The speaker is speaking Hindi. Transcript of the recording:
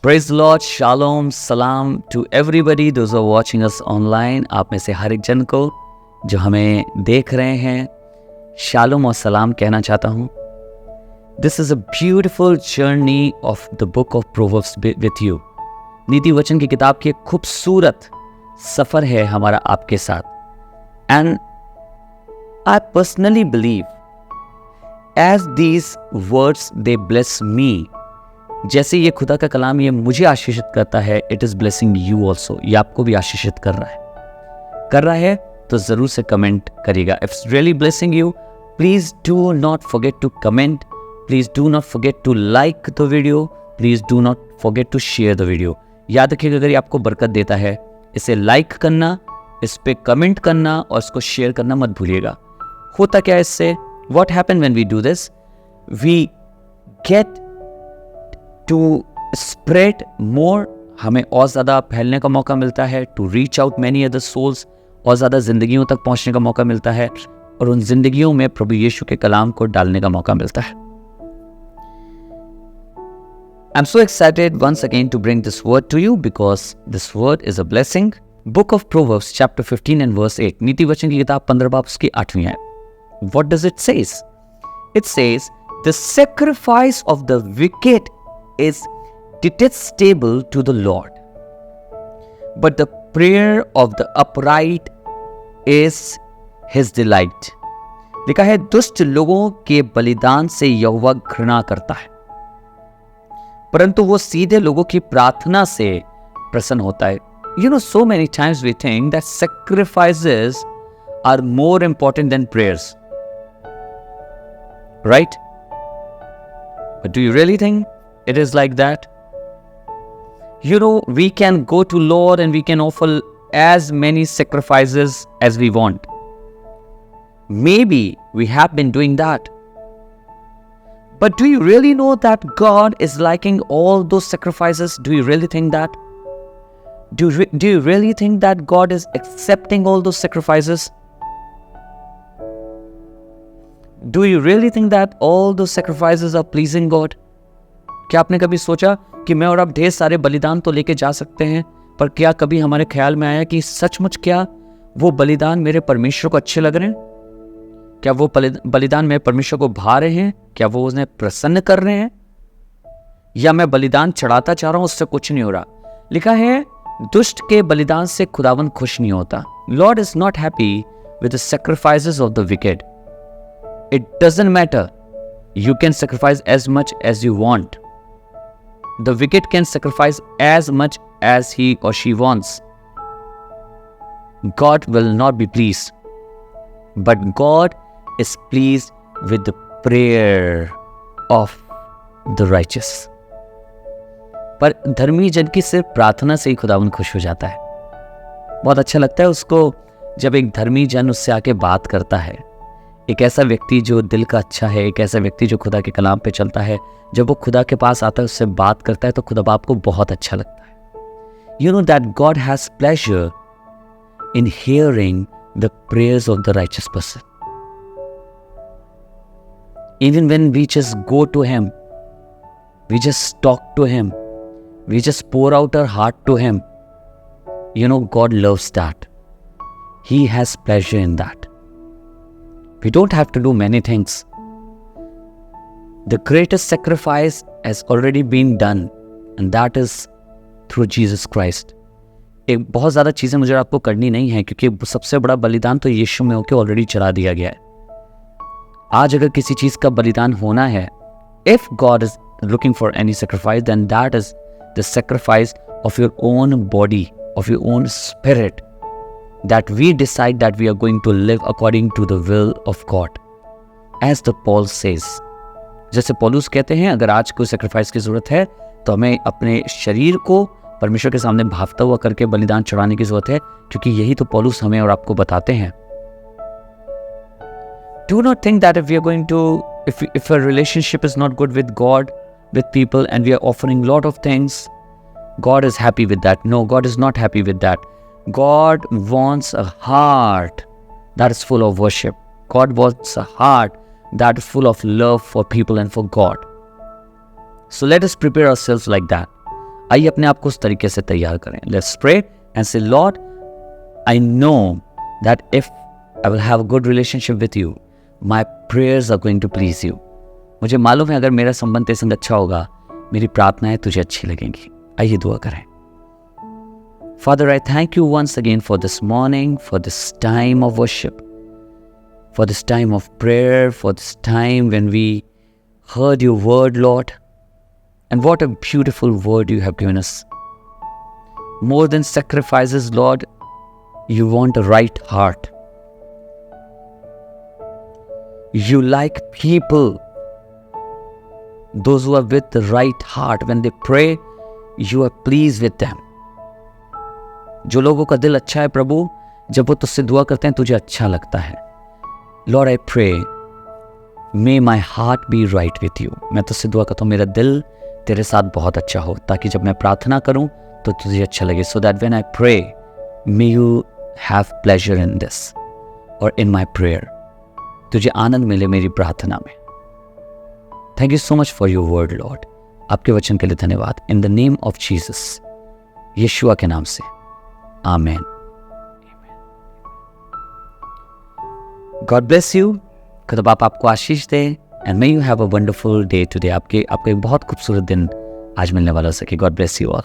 Praise the Lord, Shalom, Salam to everybody those who are watching us online. आप में से हर एक जन को जो हमें देख रहे हैं शालोम और सलाम कहना चाहता हूँ. This is a beautiful journey of the book of Proverbs with you. नीति वचन की किताब की एक खूबसूरत सफ़र है हमारा आपके साथ. And I personally believe as these words they bless me, जैसे ये खुदा का कलाम ये मुझे आशीषित करता है, it is blessing you also. ये आपको भी आशीषित कर रहा है तो ज़रूर से कमेंट करिएगा. If it's really blessing you, please do not forget to comment, please do not forget to like the video, please do not forget to share the video. याद रखिएगा, अगर ये आपको बरकत देता है, इसे लाइक करना, इस पर कमेंट करना और इसको शेयर करना मत भूलिएगा. होता क्या है इससे? What happen when we do this? We get to spread more, हमें और ज़्यादा फैलने का मौका मिलता है. To reach out many other souls, और ज़्यादा ज़िंदगियों तक पहुंचने का मौका मिलता है, और उन ज़िंदगियों में प्रभु यीशु के कलाम को डालने का मौका मिलता है. I'm so excited once again to bring this word to you because this word is a blessing. Book of Proverbs chapter 15 and verse 8. नीति वचन की किताब 15 बाब उसकी 8वीं है. What does it says? It says, the sacrifice of the wicked is detestable to the Lord, but the prayer of the upright is his delight. लिखा है, दुष्ट लोगों के बलिदान से यहोवा घृणा करता है, परंतु वो सीधे लोगों की प्रार्थना से प्रसन्न होता है. You know, so many times we think that sacrifices are more important than prayers, right? But do you really think it is like that? You know, we can go to Lord and we can offer as many sacrifices as we want. Maybe we have been doing that. But do you really know that God is liking all those sacrifices? Do you really think that? Do you really think that God is accepting all those sacrifices? Do you really think that all those sacrifices are pleasing God? क्या आपने कभी सोचा कि मैं और आप ढेर सारे बलिदान तो लेके जा सकते हैं, पर क्या कभी हमारे ख्याल में आया कि सचमुच क्या वो बलिदान मेरे परमेश्वर को अच्छे लग रहे हैं? क्या वो बलिदान मेरे परमेश्वर को भा रहे हैं? क्या वो उन्हें प्रसन्न कर रहे हैं? या मैं बलिदान चढ़ाता चाह रहा हूं, उससे कुछ नहीं हो रहा? लिखा है, दुष्ट के बलिदान से खुदावन खुश नहीं होता. Lord is not happy with the sacrifices of the wicked. It doesn't matter, you can sacrifice as much as you want. The wicked can sacrifice as much as he or she wants. God will not be pleased, but God is pleased with the prayer of the righteous. पर धर्मी जन की सिर्फ प्रार्थना से ही खुदावन खुश हो जाता है. बहुत अच्छा लगता है उसको जब एक धर्मी जन उससे आके बात करता है. एक ऐसा व्यक्ति जो दिल का अच्छा है, एक ऐसा व्यक्ति जो खुदा के कलाम पे चलता है, जब वो खुदा के पास आता है, उससे बात करता है, तो खुदा बाप को बहुत अच्छा लगता है. You know that God has pleasure in hearing the prayers of the righteous person. Even when we just go to Him, we just talk to Him, we just pour out our heart to Him. You know, God loves that. He has pleasure in that. We don't have to do many things. The greatest sacrifice has already been done, and that is through Jesus Christ. एक बहुत ज़्यादा चीज़ें मुझे आपको करनी नहीं है, क्योंकि सबसे बड़ा बलिदान तो यीशु में होकर ऑलरेडी चला दिया गया है. आज अगर किसी चीज़ का बलिदान होना है, if God is looking for any sacrifice, then that is the sacrifice of your own body, of your own spirit, that we decide that we are going to live according to the will of God. As the Paul says, जैसे पौलुस कहते हैं, अगर आज कोई सेक्रीफाइस की जरूरत है तो हमें अपने शरीर को परमेश्वर के सामने भागता हुआ करके बलिदान चढ़ाने की जरूरत है, क्योंकि यही तो पौलुस हमें और आपको बताते हैं. Do not think that if we are going to, if a relationship is not good with God, with people, and we are offering lot of things, God is happy with that. No, God is not happy with that. God wants a heart that is full of worship. God wants a heart that is full of love for people and for God. So let us prepare ourselves like that. आइए अपने आप को उस तरीके से तैयार करें. Let's pray and say Lord, I know that if I will have a good relationship with you, my prayers are going to please you. मुझे मालूम है अगर मेरा संबंध तेरे संग अच्छा होगा, मेरी प्रार्थनाएं तुझे अच्छी लगेंगी. आइए दुआ करें. Father, I thank you once again for this morning, for this time of worship, for this time of prayer, for this time when we heard your word, Lord. And what a beautiful word you have given us. More than sacrifices, Lord, you want a right heart. You like people, those who are with the right heart. When they pray, you are pleased with them. जो लोगों का दिल अच्छा है प्रभु, जब वो तुझसे दुआ करते हैं तुझे अच्छा लगता है. Lord I pray, may my heart be right with you. मैं तुझसे दुआ करता हूँ मेरा दिल तेरे साथ बहुत अच्छा हो, ताकि जब मैं प्रार्थना करूँ तो तुझे अच्छा लगे. So that when I pray, may you have pleasure in this और इन माई प्रेयर. तुझे आनंद मिले मेरी प्रार्थना में. Thank you so much for your word lord. आपके वचन के लिए धन्यवाद. In the name of Jesus, Yeshua के नाम से, आमेन. God bless you. खुदा आपको आशीष दे and may you have a wonderful day today. आपको एक बहुत खूबसूरत दिन आज मिलने वाला हो सके. God bless you all.